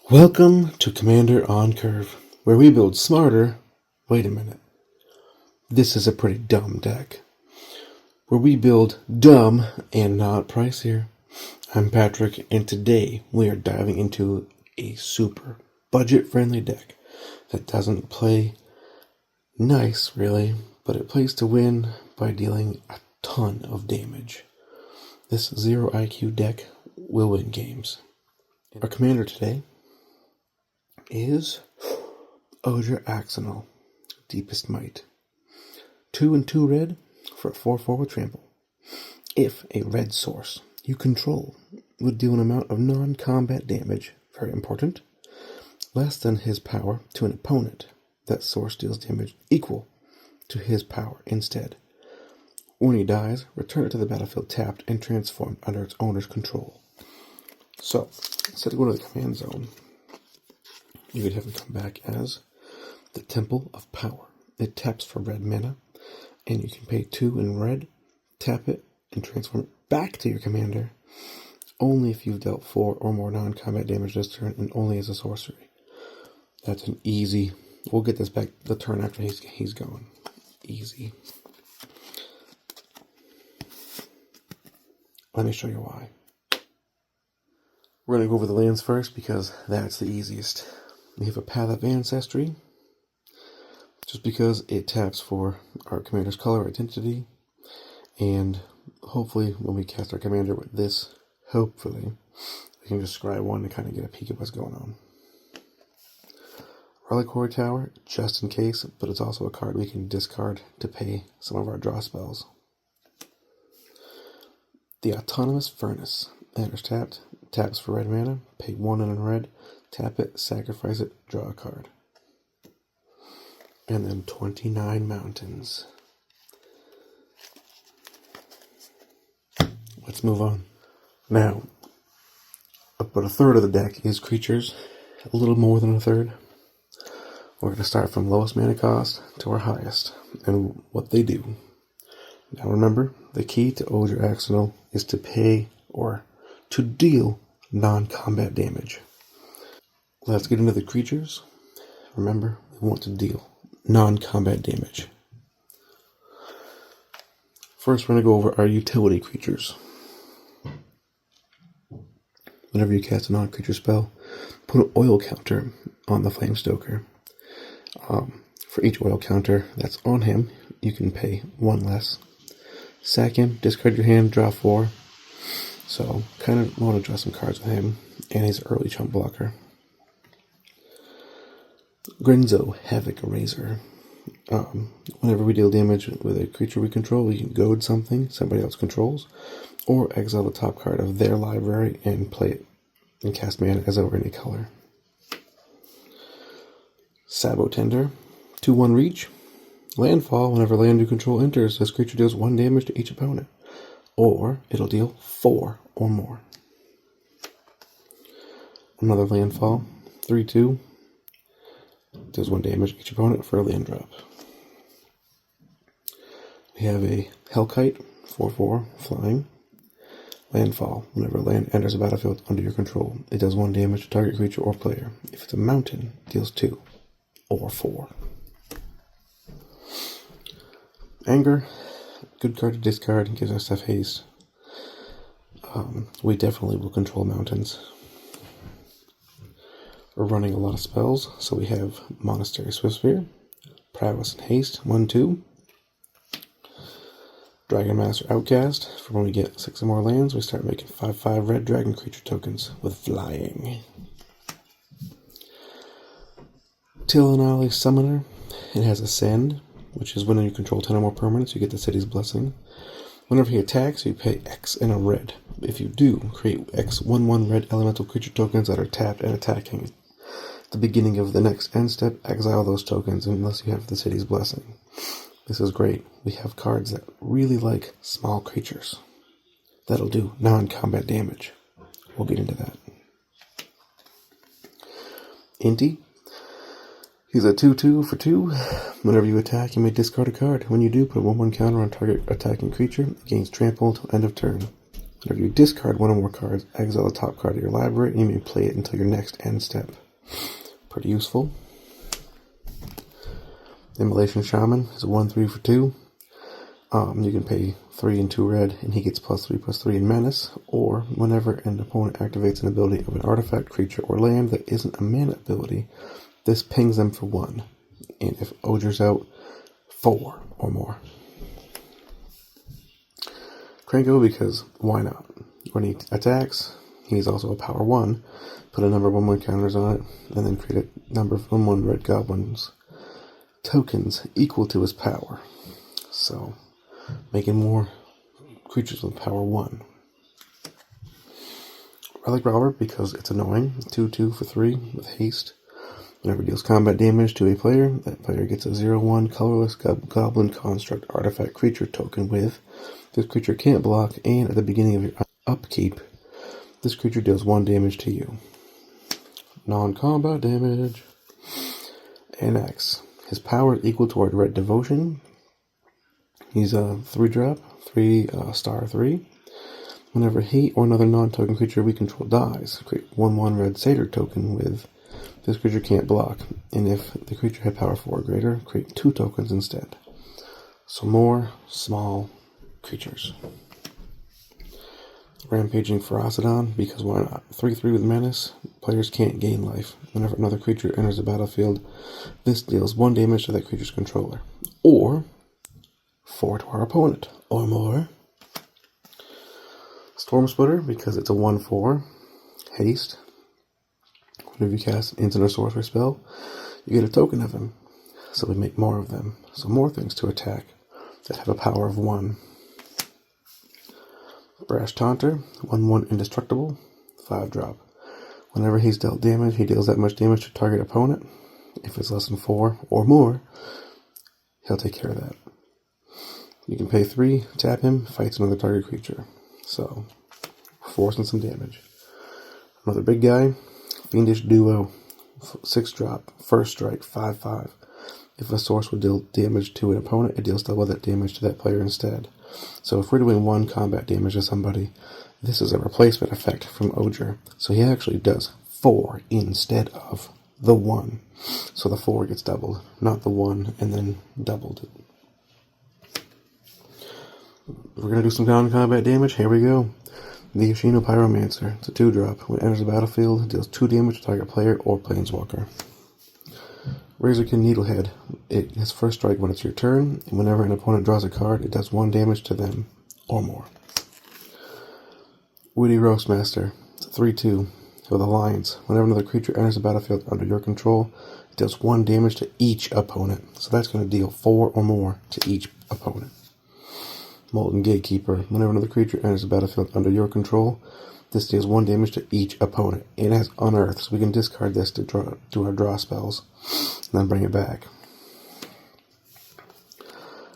Welcome to Commander on Curve, where we build smarter. Wait a minute. This is a pretty dumb deck. Where we build dumb and not pricier. I'm Patrick, and today we are diving into a super budget-friendly deck that doesn't play nice, really, but it plays to win by dealing a ton of damage. This zero IQ deck will win games. Our commander today is Ojer Axonil, Deepest Might. 2 and 2 red for a 4/4 with trample. If a red source you control would deal an amount of non-combat damage, very important, less than his power to an opponent, that source deals damage equal to his power instead. When he dies, return it to the battlefield tapped and transformed under its owner's control. So, instead of going to the command zone, you could have it come back as the Temple of Power. It taps for red mana, and you can pay 2 in red, tap it, and transform it back to your commander, only if you've dealt 4 or more non-combat damage this turn, and only as a sorcery. That's an easy... We'll get this back the turn after he's gone. Easy. Let me show you why. We're going to go over the lands first, because that's the easiest. We have a Path of Ancestry, just because it taps for our commander's color identity, and hopefully when we cast our commander with this, hopefully, we can just scry one to kind of get a peek at what's going on. Reliquary Tower, just in case, but it's also a card we can discard to pay some of our draw spells. The Autonomous Furnace, enters tapped, taps for red mana, pay 1 in red, tap it, sacrifice it, draw a card. And then 29 Mountains. Let's move on. Now, about a third of the deck is creatures, a little more than a third. We're going to start from lowest mana cost to our highest, and what they do. Now remember, the key to Ojer Axonil is to pay or to deal non-combat damage. Let's get into the creatures. Remember, we want to deal non-combat damage. First, we're going to go over our utility creatures. Whenever you cast a non-creature spell, put an oil counter on the Flamestoker. For each oil counter that's on him, you can pay 1 less. Sack him, discard your hand, draw 4. So, kind of want to draw some cards with him, and he's an early chump blocker. Grenzo, Havoc Eraser. Whenever we deal damage with a creature we control, we can goad something somebody else controls, or exile the top card of their library and play it, and cast mana as over any color. Sabo Tender, 2/1 reach. Landfall, whenever land you control enters, this creature deals 1 damage to each opponent, or it'll deal 4 or more. Another landfall, 3/2, deals 1 damage to each opponent for a land drop. We have a Hellkite, 4/4, flying. Landfall, whenever land enters a battlefield under your control, it does 1 damage to target creature or player. If it's a mountain, it deals 2 or 4. Anger, good card to discard, gives us stuff haste. We definitely will control mountains. We're running a lot of spells, so we have Monastery Swiftspear, Prowess and Haste, 1/2. Dragon Master Outcast, for when we get 6 or more lands, we start making 5/5 red dragon creature tokens with flying. Tilonali Summoner, it has Ascend, which is when you control 10 or more permanents, you get the City's Blessing. Whenever he attacks, you pay X and a red. If you do, create X 1/1 red elemental creature tokens that are tapped and attacking. At the beginning of the next end step, exile those tokens unless you have the City's Blessing. This is great. We have cards that really like small creatures. That'll do non-combat damage. We'll get into that. Inti. He's a 2/2 for 2. Whenever you attack, you may discard a card. When you do, put a 1/1 counter on target attacking creature. It gains trample until end of turn. Whenever you discard one or more cards, exile the top card of your library, and you may play it until your next end step. Pretty useful. Immolation Shaman is a 1/3 for 2. You can pay 3 and 2 red, and he gets +3/+3 in Menace, or whenever an opponent activates an ability of an artifact, creature, or land that isn't a mana ability, this pings them for 1. And if Ojer's out, 4 or more. Kranko, because why not? When he attacks, he's also a power 1. Put a number of 1/1 counters on it, and then create a number of 1/1 red goblins tokens equal to his power. So, making more creatures with power 1. Relic Robber, because it's annoying. 2/2 for 3 with haste. Whenever it deals combat damage to a player, that player gets a 0/1 colorless goblin construct artifact creature token with. This creature can't block, and at the beginning of your upkeep, this creature deals 1 damage to you. Non-combat damage. And X. His power is equal to our Red Devotion. He's a 3-drop, 3/3. Whenever he or another non-token creature we control dies, create 1/1 red satyr token with. This creature can't block, and if the creature had power 4 or greater, create 2 tokens instead. So more small creatures. Rampaging Ferocidon, because why not? 3/3 with Menace. Players can't gain life. Whenever another creature enters the battlefield, this deals 1 damage to that creature's controller. Or 4 to our opponent, or more. Storm Splitter, because it's a 1/4. Haste. Whenever you cast an instant or sorcery spell, you get a token of him. So we make more of them. So more things to attack that have a power of 1. Brash Taunter, 1/1 indestructible, 5-drop. Whenever he's dealt damage, he deals that much damage to target opponent. If it's less than 4 or more, he'll take care of that. You can pay 3, tap him, fights another target creature. So, forcing some damage. Another big guy, Fiendish Duo, 6-drop, first strike, 5/5. If a source would deal damage to an opponent, it deals double that damage to that player instead. So if we're doing 1 combat damage to somebody, this is a replacement effect from Ojer. So he actually does 4 instead of the 1. So the 4 gets doubled, not the 1 and then doubled. We're going to do some non-combat damage. Here we go. The Yoshino Pyromancer. It's a 2-drop. When it enters the battlefield, it deals 2 damage to target player or planeswalker. Razorkin Needlehead. It has first strike when it's your turn, and whenever an opponent draws a card, it does 1 damage to them, or more. Woody Roastmaster. It's a 3/2 with Alliance. Whenever another creature enters the battlefield under your control, it does 1 damage to each opponent. So that's going to deal 4 or more to each opponent. Molten Gatekeeper. Whenever another creature enters the battlefield under your control, this deals 1 damage to each opponent. It has Unearth, so we can discard this to do our draw spells, and then bring it back.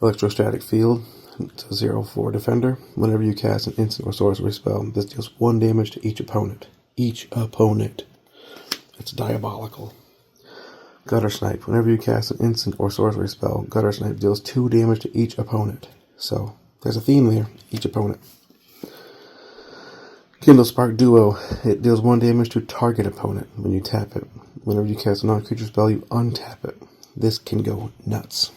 Electrostatic Field. It's a 0/4 defender. Whenever you cast an instant or sorcery spell, this deals 1 damage to each opponent. Each opponent. It's diabolical. Gutter Snipe. Whenever you cast an instant or sorcery spell, Gutter Snipe deals 2 damage to each opponent. So, there's a theme there. Each opponent. Kindle Spark Duo. It deals 1 damage to target opponent when you tap it. Whenever you cast a non-creature spell, you untap it. This can go nuts.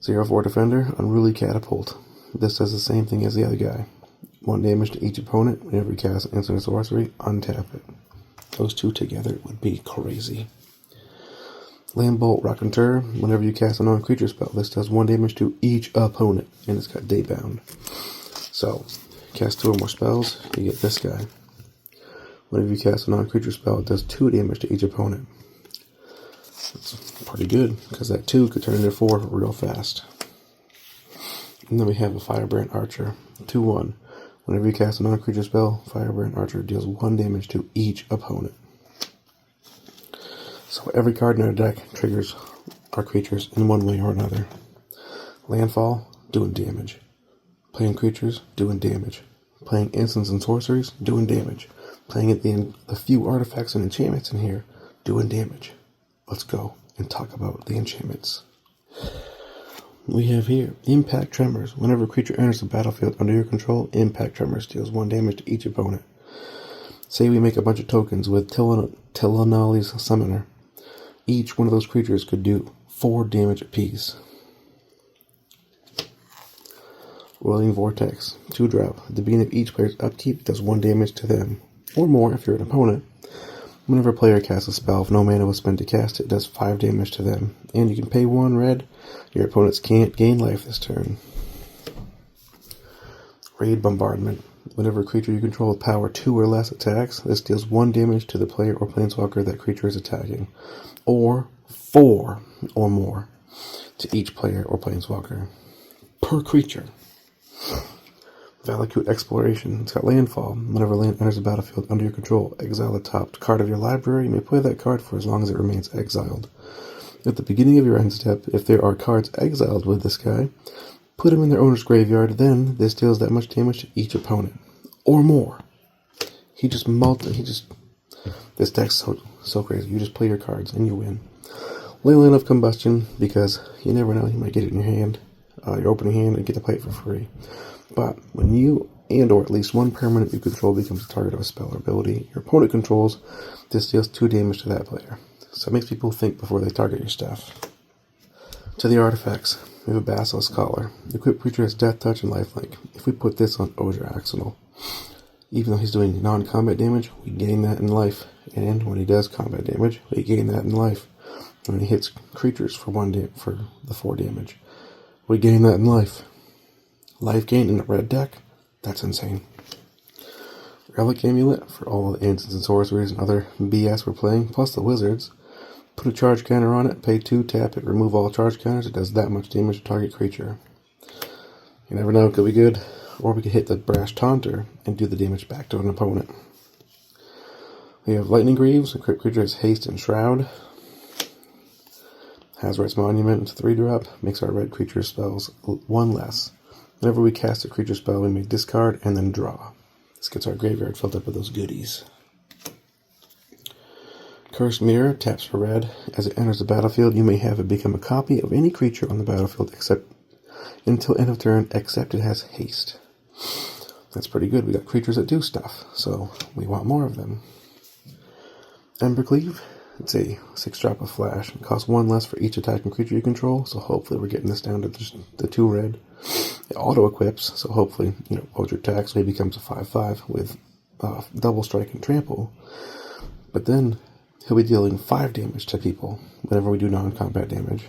0/4 Defender, Unruly Catapult. This does the same thing as the other guy. 1 damage to each opponent. Whenever you cast an instant or sorcery, untap it. Those two together would be crazy. Lambbolt Raconteur. Whenever you cast a non-creature spell, this does 1 damage to each opponent, and it's got Daybound. So, cast 2 or more spells, you get this guy. Whenever you cast a non-creature spell, it does 2 damage to each opponent. That's pretty good, because that 2 could turn into 4 real fast. And then we have a Firebrand Archer. 2/1. Whenever you cast a non-creature spell, Firebrand Archer deals 1 damage to each opponent. So every card in our deck triggers our creatures in one way or another. Landfall, doing damage. Playing creatures, doing damage. Playing instants and sorceries, doing damage. Playing at the few artifacts and enchantments in here, doing damage. Let's go and talk about the enchantments. we have here Impact Tremors. Whenever a creature enters the battlefield under your control, Impact Tremors deals 1 damage to each opponent. Say we make a bunch of tokens with Telenali's Summoner. Each one of those creatures could do 4 damage apiece. Rolling Vortex, 2-drop. At the beginning of each player's upkeep, does 1 damage to them, or more if you're an opponent. Whenever a player casts a spell, if no mana was spent to cast it, does 5 damage to them. And you can pay 1 red. Your opponents can't gain life this turn. Raid Bombardment. Whenever a creature you control with power 2 or less attacks, this deals 1 damage to the player or planeswalker that creature is attacking, or 4 or more to each player or planeswalker per creature. Valakut Exploration. It's got landfall. Whenever land enters the battlefield under your control, exile the top card of your library. You may play that card for as long as it remains exiled. At the beginning of your end step, if there are cards exiled with this guy, put them in their owner's graveyard. Then this deals that much damage to each opponent, or more. This deck's so crazy. You just play your cards and you win. Leyline of Combustion, because you never know, you might get it in your hand, your opening hand, and get to play it for free. But when you or at least 1 permanent you control becomes the target of a spell or ability your opponent controls, this deals 2 damage to that player. So it makes people think before they target your stuff. To the artifacts, we have a Basilisk Collar. The equipped creature has Death Touch and Lifelink. If we put this on Ojer Axonil, even though he's doing non-combat damage, we gain that in life. And when he does combat damage, we gain that in life. When he hits creatures for the 4 damage, we gain that in life. Life gain in the red deck? That's insane. Relic Amulet for all the instants and sorceries and other BS we're playing, plus the wizards. Put a charge counter on it, pay 2, tap it, remove all charge counters. It does that much damage to target creature. You never know, it could be good. Or we could hit the Brash Taunter and do the damage back to an opponent. We have Lightning Greaves. Equipped creature has Haste and Shroud. Hazard's Monument, it's a 3-drop. Makes our red creature spells 1 less. Whenever we cast a creature spell, we may discard and then draw. This gets our graveyard filled up with those goodies. Cursed Mirror, taps for red. As it enters the battlefield, you may have it become a copy of any creature on the battlefield until end of turn, except it has haste. That's pretty good. We got creatures that do stuff, so we want more of them. Embercleave, it's a 6-drop of flash. It costs 1 less for each attacking creature you control, so hopefully we're getting this down to just the 2 red. It auto-equips, so hopefully, Ojer Tax maybe becomes a 5/5 with double strike and trample. But then he'll be dealing 5 damage to people whenever we do non-combat damage.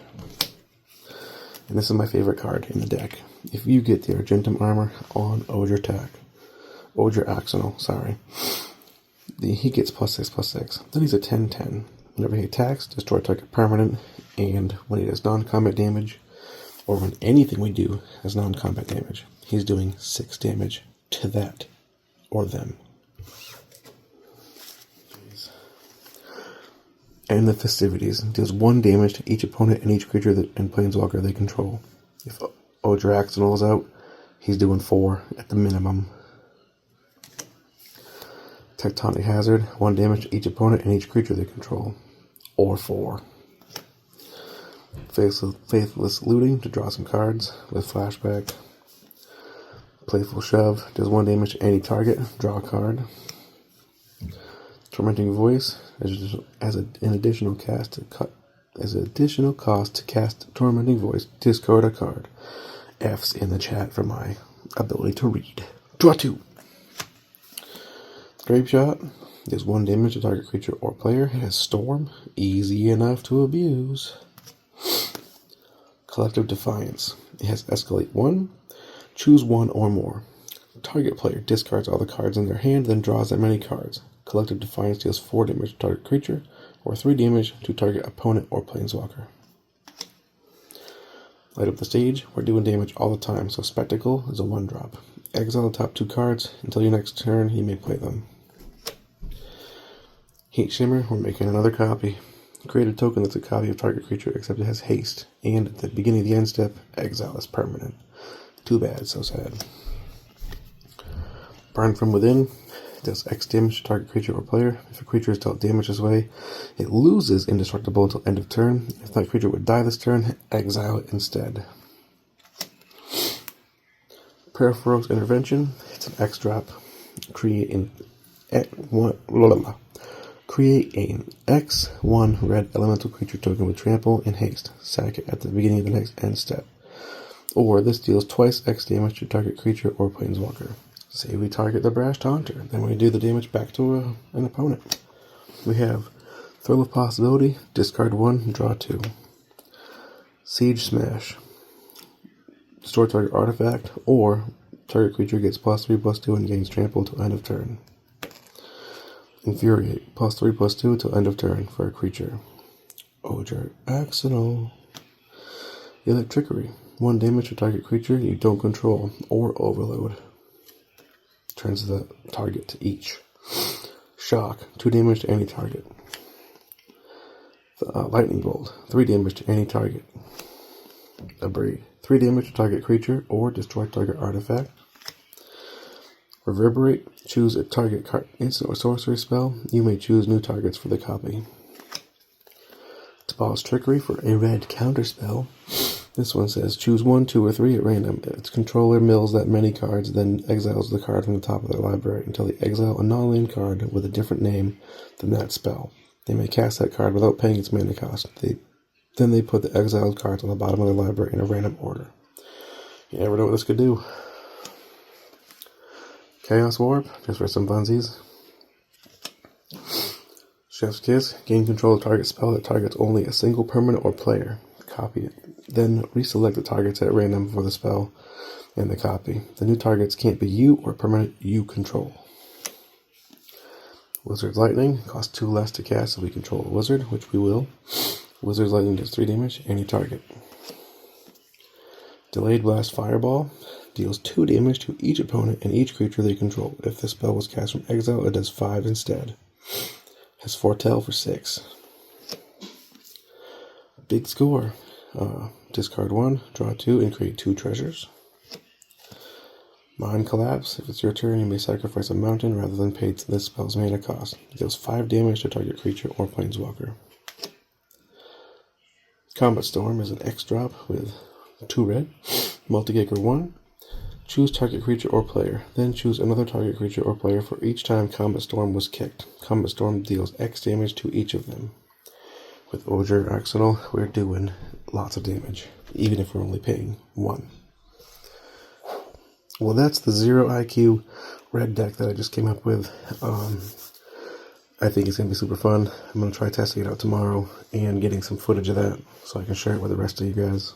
And this is my favorite card in the deck. If you get the Argentum Armor on Ojer Axonil, sorry. He gets +6/+6. Then he's a 10/10. Whenever he attacks, destroy target permanent, and when he does non-combat damage, or when anything we do has non-combat damage, he's doing 6 damage to that, or them. And the Festivities deals 1 damage to each opponent and each creature and planeswalker they control. If Ojer Axonil is out, he's doing 4 at the minimum. Tectonic Hazard, 1 damage to each opponent and each creature they control, or 4. Faithless Looting to draw some cards with flashback. Playful Shove does 1 damage to any target, draw a card. Tormenting Voice as an additional cost to cast Tormenting Voice, discard a card. F's in the chat for my ability to read. Draw 2. Grape Shot does 1 damage to target creature or player. It has Storm, easy enough to abuse. Collective Defiance. It has Escalate 1, choose 1 or more. Target player discards all the cards in their hand, then draws that many cards. Collective Defiance deals 4 damage to target creature, or 3 damage to target opponent or planeswalker. Light Up the Stage. We're doing damage all the time, so Spectacle is a 1-drop. Exile the top 2 cards. Until your next turn, you may play them. Heat Shimmer. We're making another copy. Create a token that's a copy of target creature, except it has haste. And at the beginning of the end step, exile is permanent. Too bad, so sad. Burn from Within. It does X damage to target creature or player. If a creature is dealt damage this way, it loses indestructible until end of turn. If that creature would die this turn, exile it instead. Peripherals Intervention. It's an X drop. Create an X1 red elemental creature token with trample and haste. Sack it at the beginning of the next end step. Or this deals twice X damage to target creature or planeswalker. Say we target the Brash Taunter, then we do the damage back to an opponent. We have Thrill of Possibility, discard 1, draw 2. Siege Smash. Destroy target artifact, or target creature gets +3/+2 and gains trample till end of turn. Infuriate, +3/+2 till end of turn for a creature. Ojer Axonil. Electrickery, 1 damage to target creature you don't control, or overload. Turns the target to each. Shock, 2 damage to any target. Lightning Bolt, 3 damage to any target. Abri, 3 damage to target creature or destroy target artifact. Reverberate, choose a target instant or sorcery spell. You may choose new targets for the copy. Abolish Trickery for a red counterspell. This one says choose 1, 2, or 3 at random. Its controller mills that many cards, then exiles the card from the top of their library until they exile a non-land card with a different name than that spell. They may cast that card without paying its mana cost. Then they put the exiled cards on the bottom of their library in a random order. You never know what this could do. Chaos Warp, just for some funsies. Chef's Kiss, gain control of target spell that targets only a single permanent or player. Copy it. Then reselect the targets at random for the spell and the copy. The new targets can't be you or permanent you control. Wizard's Lightning, costs 2 less to cast if we control a wizard, which we will. Wizard's Lightning does 3 damage, any target. Delayed Blast Fireball deals 2 damage to each opponent and each creature they control. If the spell was cast from exile, it does 5 instead. Has Foretell for 6. Big Score. Discard 1, draw 2, and create 2 treasures. Mind Collapse. If it's your turn, you may sacrifice a mountain rather than pay this spell's mana cost. It deals 5 damage to target creature or planeswalker. Combat Storm is an X drop with 2 red. Multigaker 1. Choose target creature or player. Then choose another target creature or player for each time Combat Storm was kicked. Combat Storm deals X damage to each of them. With Ojer Axonil, we're doing lots of damage, even if we're only paying 1. Well, that's the 0 IQ red deck that I just came up with. I think it's going to be super fun. I'm going to try testing it out tomorrow and getting some footage of that so I can share it with the rest of you guys.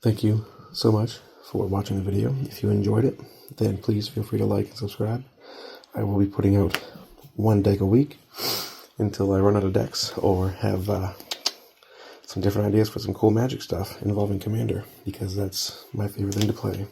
Thank you so much for watching the video. If you enjoyed it, then please feel free to like and subscribe. I will be putting out 1 deck a week until I run out of decks or have some different ideas for some cool Magic stuff involving Commander, because that's my favorite thing to play.